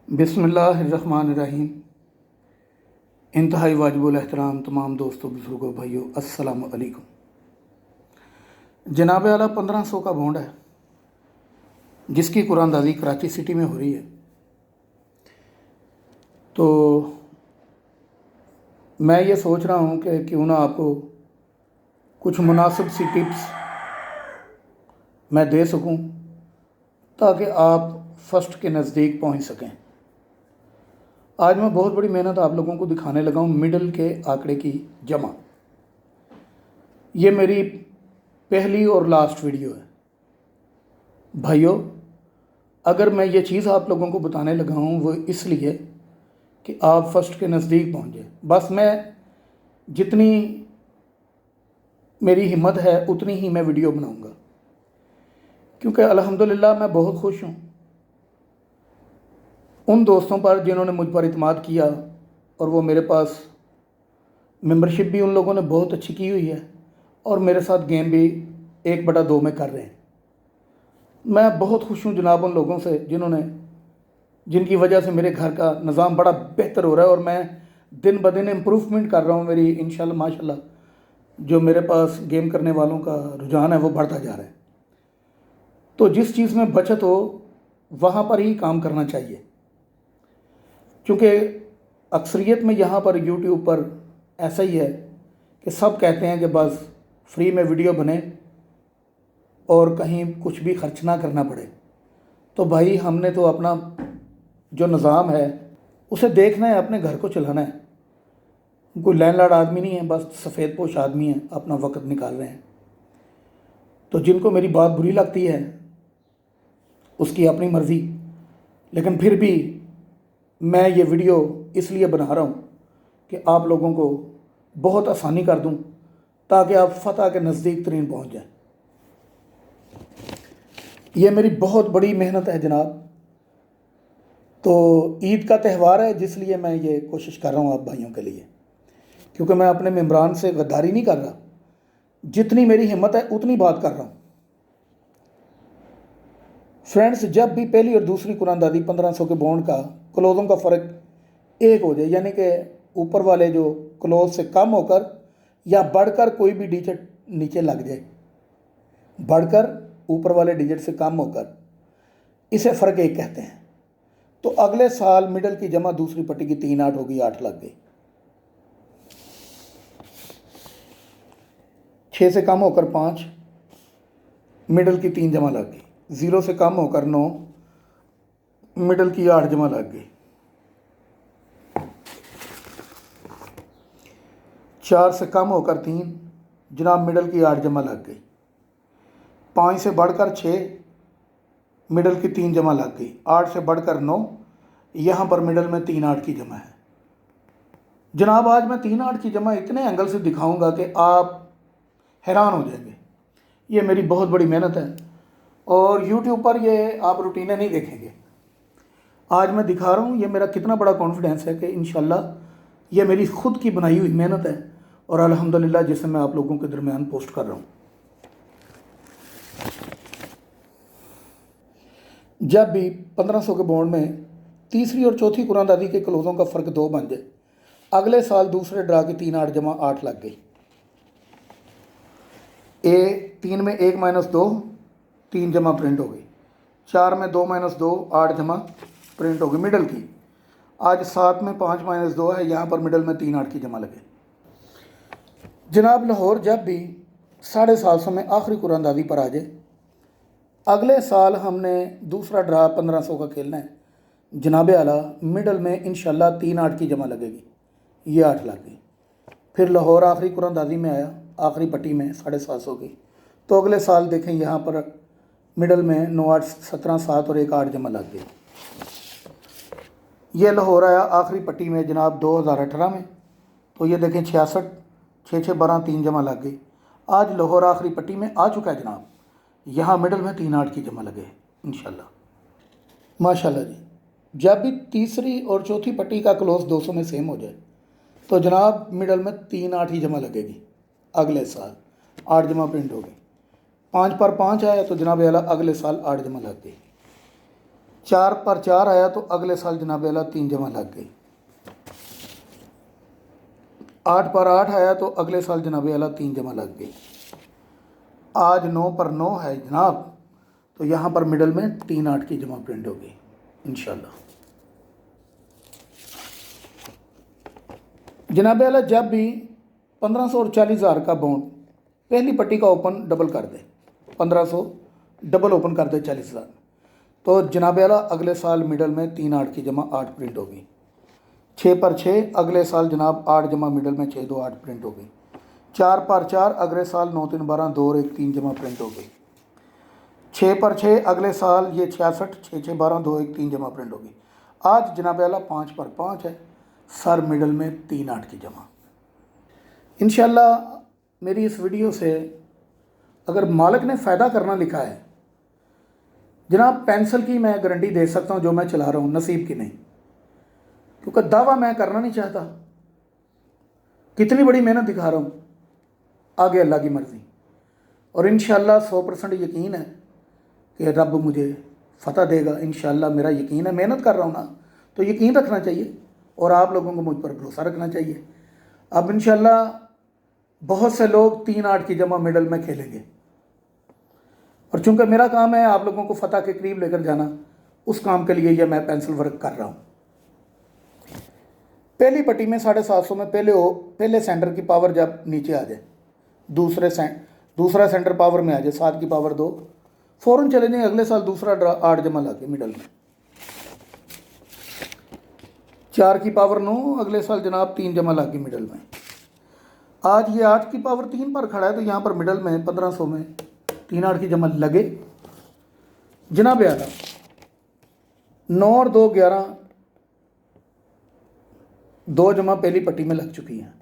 बिस्मिल्लाहिर्रहमानिर्रहीम। इंतहाई वाजिबुल एहतराम तमाम दोस्तों, बुजुर्गों, भाइयों, अस्सलामु अलैकुम। जनाब आला 1500 का बॉन्ड है जिसकी कुरानदाजी कराची सिटी में हो रही है। तो मैं ये सोच रहा हूँ कि क्यों ना आपको कुछ मुनासिब सी टिप्स मैं दे सकूँ ताकि आप फर्स्ट के नज़दीक पहुँच सकें। आज मैं बहुत बड़ी मेहनत आप लोगों को दिखाने लगा हूँ मिडल के आंकड़े की जमा। ये मेरी पहली और लास्ट वीडियो है भाइयों। अगर मैं ये चीज़ आप लोगों को बताने लगा हूँ वो इसलिए कि आप फर्स्ट के नज़दीक पहुँच जाए। बस मैं जितनी मेरी हिम्मत है उतनी ही मैं वीडियो बनाऊँगा, क्योंकि अल्हम्दुलिल्लाह मैं बहुत खुश हूँ उन दोस्तों पर जिन्होंने मुझ पर इत्मीनान किया, और वो मेरे पास मेंबरशिप भी उन लोगों ने बहुत अच्छी की हुई है और मेरे साथ गेम भी 1/2 में कर रहे हैं। मैं बहुत खुश हूँ जनाब उन लोगों से जिनकी वजह से मेरे घर का निज़ाम बड़ा बेहतर हो रहा है और मैं दिन ब दिन इम्प्रूवमेंट कर रहा हूँ। मेरी इंशाल्लाह माशाल्लाह जो मेरे पास गेम करने वालों का रुझान है वो बढ़ता जा रहा है। तो जिस चीज़ में बचत हो वहाँ पर ही काम करना चाहिए, क्योंकि अक्सरियत में यहाँ पर यूट्यूब पर ऐसा ही है कि सब कहते हैं कि बस फ्री में वीडियो बने और कहीं कुछ भी खर्च ना करना पड़े। तो भाई हमने तो अपना जो निज़ाम है उसे देखना है, अपने घर को चलाना है। कोई लैंडलॉर्ड आदमी नहीं है, बस सफ़ेद पोश आदमी है, अपना वक्त निकाल रहे हैं। तो जिनको मेरी बात बुरी लगती है उसकी अपनी मर्ज़ी, लेकिन फिर भी मैं ये वीडियो इसलिए बना रहा हूँ कि आप लोगों को बहुत आसानी कर दूँ ताकि आप फतह के नज़दीक तरीन पहुँच जाएँ। ये मेरी बहुत बड़ी मेहनत है जनाब। तो ईद का त्यौहार है जिसलिए मैं ये कोशिश कर रहा हूँ आप भाइयों के लिए, क्योंकि मैं अपने मेम्बरान से गद्दारी नहीं कर रहा। जितनी मेरी हिम्मत है उतनी बात कर रहा हूँ। फ्रेंड्स, जब भी पहली और दूसरी कुरानदादी 1500 के बॉन्ड का क्लोज़ों का फ़र्क एक हो जाए, यानी कि ऊपर वाले जो क्लोज से कम होकर या बढ़कर कोई भी डिजिट नीचे लग जाए, बढ़कर ऊपर वाले डिजिट से कम होकर, इसे फ़र्क एक कहते हैं। तो अगले साल मिडल की जमा दूसरी पट्टी की 3 8 होगी, 8 लग गई। 6 से कम होकर 5, मिडल की 3 जमा लग गई। 0 से कम होकर 9, मिडल की 8 जमा लग गई। 4 से कम होकर 3, जनाब मिडल की 8 जमा लग गई। 5 से बढ़कर 6, मिडल की 3 जमा लग गई। 8 से बढ़कर 9, यहाँ पर मिडल में 3 8 की जमा है। जनाब आज मैं 3 8 की जमा इतने एंगल से दिखाऊंगा कि आप हैरान हो जाएंगे। ये मेरी बहुत बड़ी मेहनत है और यूट्यूब पर ये आप रूटीनें नहीं देखेंगे। आज मैं दिखा रहा हूँ, ये मेरा कितना बड़ा कॉन्फिडेंस है कि इंशाल्लाह ये मेरी खुद की बनाई हुई मेहनत है और अल्हम्दुलिल्लाह जिसे मैं आप लोगों के दरमियान पोस्ट कर रहा हूँ। जब भी 1500 के बॉन्ड में तीसरी और चौथी कुरानदादी के क्लोज़ों का फ़र्क 2 बन जाए, अगले साल दूसरे ड्रा की 3 8 जमा 8 लग गई। 3 में 1 - 2, 3 जमा प्रिंट हो गई। 4 में 2 - 2, 8 जमा प्रिंट हो गई मिडल की। आज 7 में 5 - 2 है, यहाँ पर मिडल में 3 8 की जमा लगे। जनाब लाहौर जब भी 750 में आखिरी कुरानदादी पर आ जाए, अगले साल हमने दूसरा ड्रा 1500 का खेलना है। जनाब आला मिडल में इंशाल्लाह 3 8 की जमा लगेगी, ये 8 लग गई। फिर लाहौर आखिरी कुरानदादी में आया, आखिरी पट्टी में 750 की। तो अगले साल देखें यहाँ पर मिडल में 9 8 17 7 और 1 8 जमा लग गई। ये लाहौर आया आखिरी पट्टी में जनाब 2018 में, तो ये देखें 66 6 6 12 3 जमा लग गई। आज लाहौर आखिरी पट्टी में आ चुका है जनाब, यहाँ मिडल में 3 8 की जमा लगे इंशाल्लाह माशाल्लाह जी। जब भी तीसरी और चौथी पट्टी का क्लोज 200 में सेम हो जाए तो जनाब मिडल में 3 8 ही जमा लगेगी। अगले साल 8 जमा प्रिंट हो गई। 5 पर 5 आया तो जनाब आला अगले साल 8 जमा लग गई। 4 पर 4 आया तो अगले साल जनाब वाला 3 जमा लग गई। 8 पर 8 आया तो अगले साल जनाब वाला 3 जमा लग गई। आज 9 पर 9 है जनाब, तो यहाँ पर मिडल में 3 8 की जमा प्रिंट होगी इंशाल्लाह। जनाब वाला जब भी 1500 और 40,000 का बॉन्ड पहली पट्टी का ओपन डबल कर दे, 1500 डबल ओपन कर दे 40,000, तो जनाब वाला अगले साल मिडल में 3 8 की जमा 8 प्रिंट होगी। 6 पर 6 अगले साल जनाब 8 जमा मिडल में 6 2 8 प्रिंट होगी। 4 पर 4 अगले साल 9 3 12 2 और 1 3 जमा प्रिंट होगी। 6 पर 6 अगले साल ये 66 6 6 12 2 1 3 जमा प्रिंट होगी। आज जनाब वाला 5 पर 5 है, सर मिडल में 3 8 की जमा। इंशाल्लाह मेरी इस वीडियो से अगर मालिक ने फ़ायदा करना लिखा है जनाब, पेंसिल की मैं गारंटी दे सकता हूँ जो मैं चला रहा हूँ, नसीब की नहीं, क्योंकि दावा मैं करना नहीं चाहता। कितनी बड़ी मेहनत दिखा रहा हूँ, आगे अल्लाह की मर्ज़ी। और इंशाल्लाह 100% यकीन है कि रब मुझे फ़तह देगा। इंशाल्लाह मेरा यकीन है, मेहनत कर रहा हूँ ना, तो यकीन रखना चाहिए और आप लोगों को मुझ पर भरोसा रखना चाहिए। अब इंशाल्लाह बहुत से लोग 3 8 की जमा मिडल में खेलेंगे, और चूंकि मेरा काम है आप लोगों को फ़तह के करीब लेकर जाना, उस काम के लिए ये मैं पेंसिल वर्क कर रहा हूँ। पहली पट्टी में 750 में पहले सेंटर की पावर जब नीचे आ जाए, दूसरा सेंटर पावर में आ जाए, 7 की पावर 2, फ़ौरन चले जाएंगे अगले साल दूसरा 8 जमा ला के मिडल में। 4 की पावर 9 अगले साल जनाब 3 जमा ला के मिडल में। आज ये 8 की पावर 3 पर खड़ा है, तो यहाँ पर मिडल में 1500 में 3 8 की जमा लगे जनाब आला। 9 और 2 11, 2 जमा पहली पट्टी में लग चुकी हैं।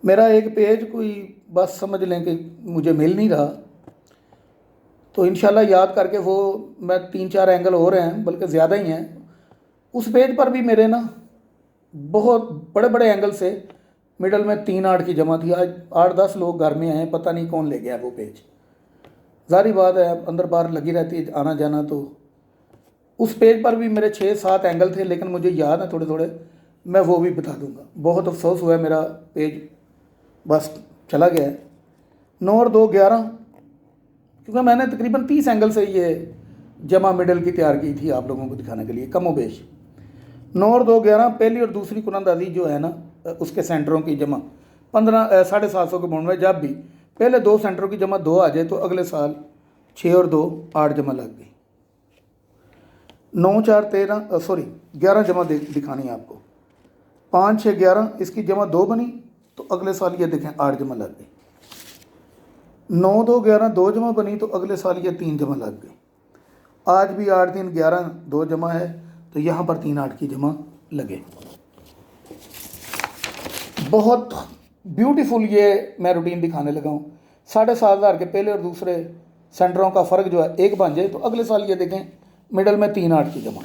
मेरा एक पेज कोई बस समझ लें कि मुझे मिल नहीं रहा, तो इंशाल्लाह याद करके वो मैं 3 4 एंगल हो रहे हैं, बल्कि ज़्यादा ही हैं। उस पेज पर भी मेरे ना बहुत बड़े बड़े एंगल से मिडल में 3 8 की जमा थी। आज 8 10 लोग घर में आए, पता नहीं कौन ले गया वो पेज। ज़ाहिर बात है अंदर बाहर लगी रहती है आना जाना, तो उस पेज पर भी मेरे 6 7 एंगल थे, लेकिन मुझे याद है थोड़े थोड़े, मैं वो भी बता दूंगा। बहुत अफसोस हुआ है, मेरा पेज बस चला गया है। 9 और 2 11, क्योंकि मैंने तकरीबन 30 एंगल से ये जमा मिडल की तैयार की थी आप लोगों को दिखाने के लिए, कमो बेश। 9 और 2 11 पहली और दूसरी कुरानंदाजी जो है ना, उसके सेंटरों की जमा 15 750 के बॉन्ड में जब भी पहले 2 सेंटरों की जमा 2 आ जाए, तो अगले साल 6 और 2 8 जमा लग गई। 9 4 13 सॉरी 11 जमा दिखानी है आपको। 5 6 11 इसकी जमा 2 बनी, तो अगले साल ये देखें 8 जमा लग गई। 9 2 11 2 जमा बनी, तो अगले साल ये 3 जमा लग गई। आज भी 8 3 11 2 जमा है, तो यहाँ पर 3 8 की जमा लगे। बहुत ब्यूटीफुल ये मैं रूटीन दिखाने लगा हूँ। 7,500 के पहले और दूसरे सेंटरों का फ़र्क जो है एक बन जाए, तो अगले साल ये देखें मिडल में 3 8 की जमा।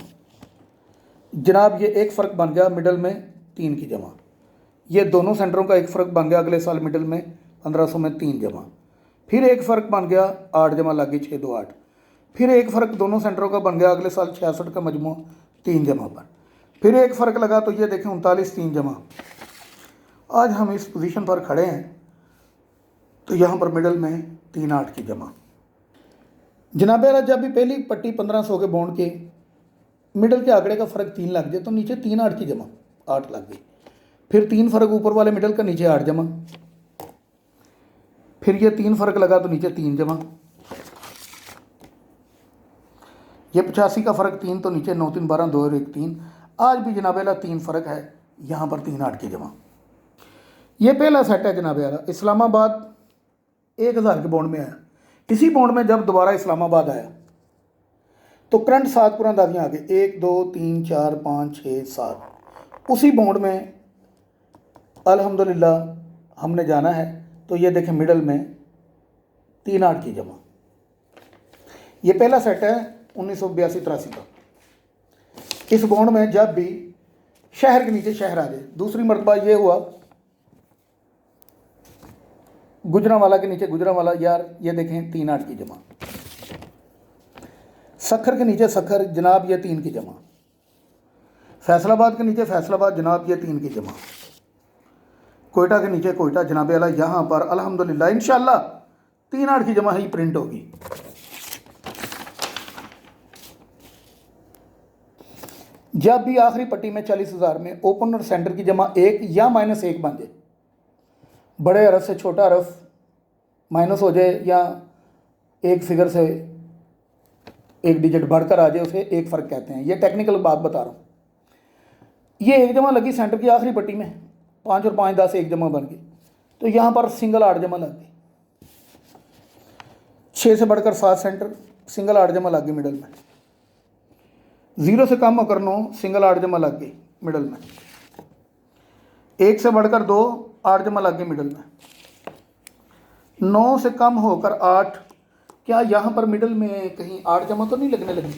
जनाब ये एक फ़र्क बन गया मिडल में 3 की जमा। ये दोनों सेंटरों का एक फ़र्क बन गया, अगले साल मिडल में 1500 में 3 जमा। फिर एक फ़र्क बन गया 8 जमा लग गई 6 2 8। फिर एक फ़र्क दोनों सेंटरों का बन गया, अगले साल 66 का मजमू 3 जमा पर। फिर एक फ़र्क लगा, तो ये देखें 39 3 जमा। आज हम इस पोजीशन पर खड़े हैं, तो यहाँ पर मिडल में 3 8 की जमा। जनाब वाला जब भी पहली पट्टी 1500 के बॉन्ड के मिडल के आंकड़े का फ़र्क 3 लग जाए, तो नीचे 3 8 की जमा 8 लग गई। फिर 3 फ़र्क ऊपर वाले मिडल का नीचे 8 जमा। फिर ये 3 फ़र्क लगा, तो नीचे 3 जमा। ये 85 का फ़र्क 3, तो नीचे 9 3 12 2 और 1 3। आज भी जनाब वाला 3 फ़र्क है, यहाँ पर 3 8 की जमा। ये पहला सेट है जनाब वाला। इस्लामाबाद 1000 के बॉन्ड में आया। इसी बॉन्ड में जब दोबारा इस्लामाबाद आया, तो करंट 7 कुरानदाजियाँ आ गई, 1 2 3 4 5 6 7। उसी बॉन्ड में अल्हम्दुलिल्लाह हमने जाना है, तो ये देखें मिडल में 3 8 की जमा। ये पहला सेट है 1982 83 का। इस बॉन्ड में जब भी शहर के नीचे शहर आ जाए, दूसरी मरतबा ये हुआ गुजरांवाला के नीचे गुजरांवाला, यार ये देखें 3 8 की जमा। सखर के नीचे सखर जनाब ये 3 की जमा, फैसलाबाद के नीचे फैसलाबाद जनाब ये 3 की जमा, कोयटा के नीचे कोयटा जनाब अला यहाँ पर अल्हम्दुलिल्लाह इंशाल्लाह 3 8 की जमा ही प्रिंट होगी। जब भी आखिरी पट्टी में 40,000 में ओपन और सेंटर की जमा 1 या -1 बन जाए, बड़े अरफ से छोटा अरफ माइनस हो जाए या एक फिगर से एक डिजिट बढ़कर आ जाए, उसे एक फ़र्क कहते हैं। ये टेक्निकल बात बता रहा हूँ। ये एक जमा लगी सेंटर की आखिरी पट्टी में, 5 और 5 10 एक जमा बन गई, तो यहाँ पर सिंगल 8 जमा लग गई। 6 से बढ़कर 7 सेंटर, सिंगल 8 जमा लग गई मिडल में। 0 से कम होकर 9, सिंगल 8 जमा लग गई मिडल में। 1 से बढ़कर 2, 8 जमा लग गई मिडल में। 9 से कम होकर 8, क्या यहाँ पर मिडल में कहीं 8 जमा तो नहीं लगने लगी,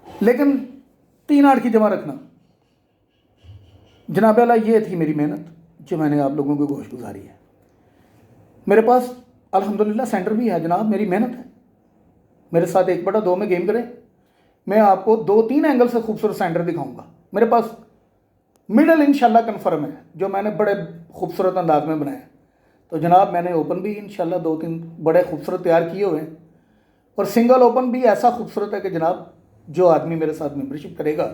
लेकिन 3 8 की जमा रखना। जनाब अल्लाह ये थी मेरी मेहनत जो मैंने आप लोगों को गोश गुजारी है। मेरे पास अल्हम्दुलिल्लाह सेंटर भी है जनाब, मेरी मेहनत है। मेरे साथ 1/2 में गेम करें, मैं आपको 2-3 एंगल से खूबसूरत सेंटर दिखाऊंगा। मेरे पास मिडल इंशाल्लाह कन्फर्म है जो मैंने बड़े खूबसूरत अंदाज में बनाया। तो जनाब मैंने ओपन भी इंशाल्लाह 2-3 बड़े खूबसूरत तैयार किए हुए हैं, और सिंगल ओपन भी ऐसा खूबसूरत है कि जनाब जो आदमी मेरे साथ मेंबरशिप करेगा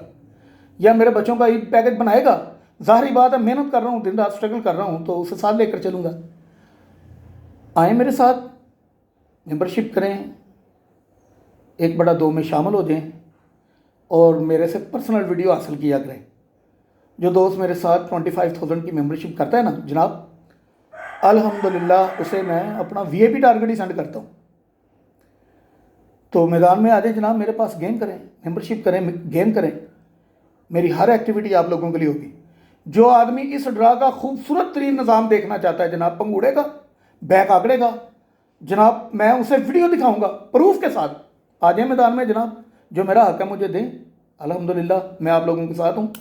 या मेरे बच्चों का ईद पैकेज बनाएगा, ज़ाहिर बात है मेहनत कर रहा हूँ, दिन रात स्ट्रगल कर रहा हूँ, तो उसे साथ लेकर चलूँगा। आए मेरे साथ, मेंबरशिप करें, 1/2 में शामिल हो जाएं और मेरे से पर्सनल वीडियो हासिल किया करें। जो दोस्त मेरे साथ 25,000 की मेंबरशिप करता है ना जनाब, अल्हम्दुलिल्लाह उसे मैं अपना VIP टारगेट ही सेंड करता हूँ। तो मैदान में आ जाए जनाब, मेरे पास गेम करें, मेंबरशिप करें, गेम करें। मेरी हर एक्टिविटी आप लोगों के लिए होगी। जो आदमी इस ड्रा का खूबसूरत तरीन निज़ाम देखना चाहता है जनाब, पंगूड़ेगा, बैक आंकड़ेगा जनाब, मैं उसे वीडियो दिखाऊंगा प्रूफ के साथ। आ जाए मैदान में जनाब, जो मेरा हक है मुझे दें। अल्हम्दुलिल्लाह मैं आप लोगों के साथ हूँ।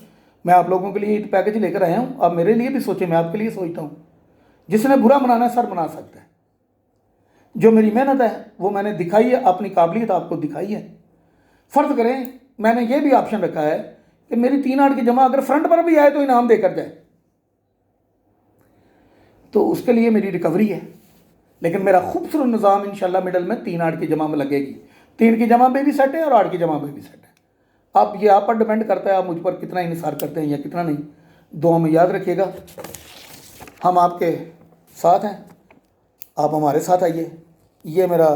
मैं आप लोगों के लिए ईद पैकेज लेकर आया हूँ। आप मेरे लिए भी सोचें, मैं आपके लिए सोचता हूँ। जिसने बुरा मनाना है सर मना सकता है। जो मेरी मेहनत है वो मैंने दिखाई है, अपनी काबिलियत आपको दिखाई है। फ़र्ज़ करें मैंने ये भी ऑप्शन रखा है कि मेरी 3 8 की जमा अगर फ्रंट पर भी आए तो इनाम देकर जाए, तो उसके लिए मेरी रिकवरी है। लेकिन मेरा खूबसूरत निज़ाम इंशाल्लाह मिडल में 3 8 की जमा में लगेगी। 3 की जमा में भी सेट है और 8 की जमा में भी सेट है। अब ये आप पर डिपेंड करता है, आप मुझ पर कितना इंसार करते हैं या कितना नहीं। दुआ में याद रखिएगा, हम आपके साथ हैं, आप हमारे साथ आइए। ये मेरा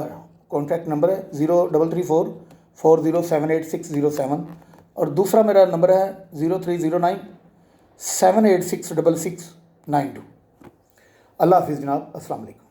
कॉन्टैक्ट नंबर है 0334407867, और दूसरा मेरा नंबर है 030978666692। अल्लाह हाफिज़ जनाब, अस्सलाम वालेकुम।